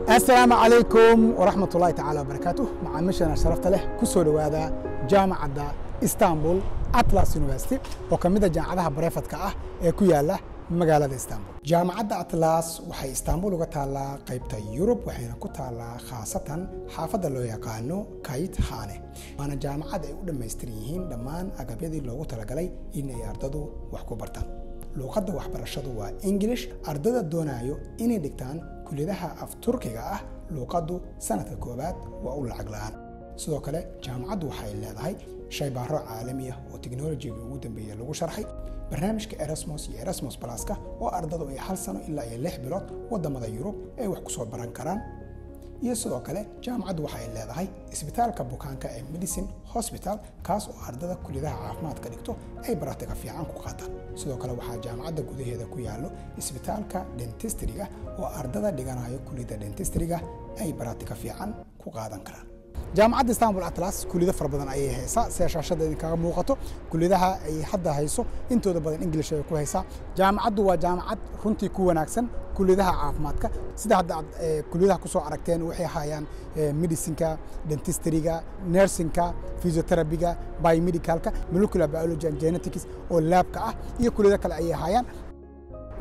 السلام عليكم ورحمة الله تعالى وبركاته. مع مشنا شرفت له كسر وهذا جامعة إسطنبول أطلس يونيفرسيتي وكمدة جامعة بريفت كأه كياله مقالة إسطنبول. جامعة أطلس وحي إسطنبول وقتها قيبة يوروب وحين كتها خاصة حافظ اللي يقانو كايت هانه. أنا جامعة يقول ماستريين دمان أقبيدي اللغة تلقلي إن يرددوا وحكو برتان. luqadda waxbarashadu waa English ardada doonayo inay dhigtaan kulliyadaha af Turkiga ah luqaddu sanadka koobaad waa u lacag la'aan sidoo kale jaamacaddu waxay leedahay shaybaaro caalami ah oo tiknoolajiga ugu dambeeyay lagu sharxay barnaamijka Erasmus iyo Erasmus Plus-ka oo ardadu ay hal sano ilaa 6 bilood wadamada Yurub ay wax ku soo baran karaan iyo sidoo kale jaamacaddu waxay leedahay isbitaalka bukaanka ee Medicine Hospital kaas oo ardada kulliyadaha caafimaadka dhigto ay baratiga fiican ku qaataan sidoo kale waxaa jaamacadda gudaheeda ku yaalo isbitaalka dentistry-ga oo ardada dhiganayo kulliyada dentistry-ga ay baratiga fiican ku qaadan karaan jaamacadda Istanbul Atlas kulliyada far badan ayay haysaa sida shaashada idinkaga muuqato kulliyadaha ay hadda hayso intooda badan English ay ku haysaa jaamacaddu waa jaamacad runtii ku wanaagsan kulliyadaha caafimaadka sida hadda kulliyadaha ku soo aragteen waxay hayaan medicine-ka dentistry-ga nursing-ka physiotherapy-ga biomedical-ka molecular biology and genetics oo lab-ka ah iyo kulliyada kale ayay hayaan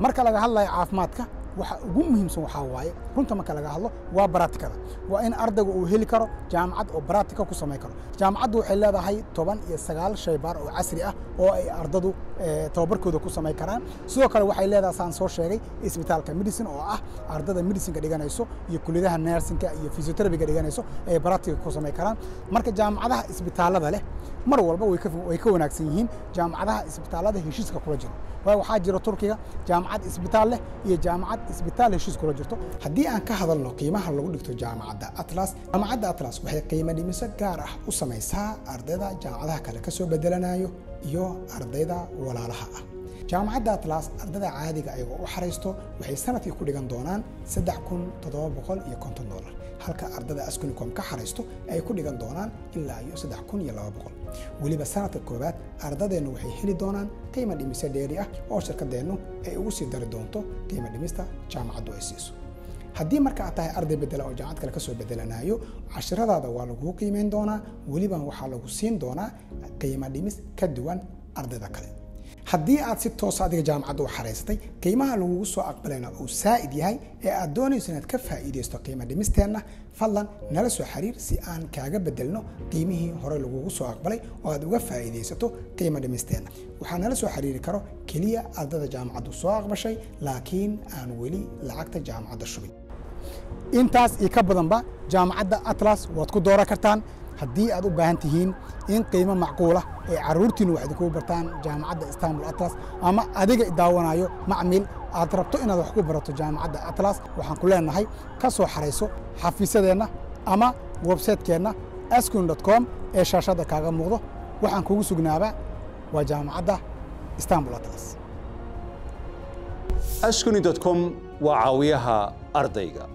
marka laga hadlayo caafimaadka waxa ugu muhiimsan waxa waaye runta marka laga hadlo waa baratikada waa in ardaygu uu heli karo jaamacad oo baratika ku sameey karo jaamacaddu waxay leedahay 19 shaybaar oo casri ah oo ay ardadu tababarkooda ku sameey karaan sidoo kale waxay leedahay saan soo sheegay isbitaalka medicine oo ah ardada medicine-ka dhiganayso iyo kulliyadaha nursing-ka iyo physiotherapy-ga dhiganayso ay baratika ku sameey karaan marka jaamacadaha isbitaalada leh mar walba way ka wanaagsan yihiin jaamacadaha isbitaalada heshiiska kula jiro waxa jira Turkiga jaamacad isbitaal leh iyo jaamacad isbitaal heshiis kula jirto haddii aan ka hadalno qiimaha lagu dhigto jaamacadda Atlas waxay qiimo dhimiso gaar ah u samaysaa ardayda jaamacadaha kale ka soo bedelanayo iyo ardayda walaalaha ah jaamacadda Atlas ardayda caadiga ay u xareysto waxay sanadkii ku dhigan doonaan $3,750 halka ardayda Askunicom ka xareysto ay ku dhigan doonaan ilaa $3,200 waliba sanadka koobaad ardaydeenu waxay heli doonaan qiimo dhimis dheeri ah oo shirkadeenu ay ugu sii dari doonto qiimo dhimista jaamacaddu ay siiso haddii marka aad tahay arday bedela oo jaamacad kale ka soo bedelanayo casharadaada waa lagu qiimeyn doonaa waliba waxa lagu siin doonaa qiimo dhimis ka duwan ardayda kale haddii aad si toos ah adiga jaamacadda u xareysatay qiimaha lagu soo aqbalayna uu saa'id yahay ee aad doonayso inaad ka faa'iideysto qiimo dhimisteena fadlan nala soo xiriir si aan kaaga bedelno qiimihii hore lagu soo aqbalay oo aad uga faa'iideysato qiimo dhimisteena waxaan nala soo xiriiri karo kaliya ardada jaamacaddu soo aqbashay laakiin aan weli lacagta jaamacadda shubin intaas iyo ka badanba jaamacadda Atlas waad ku dooran kartaan haddii aad u baahan tihiin in qiimo macquul ah ee caruurtiina waxay ku bartaan jaamacadda Istanbul Atlas ama adiga daawanayo macmiil aad rabto inaad wax ku barato jaamacadda Atlas waxaan ku leenahay ka soo xareyso xafiisadeena ama website-keena askun.com ee shaashada kaaga muuqdo waxaan kugu sugnaaba waa jaamacadda Istanbul Atlas askuni.com waa caawiyaha ardayga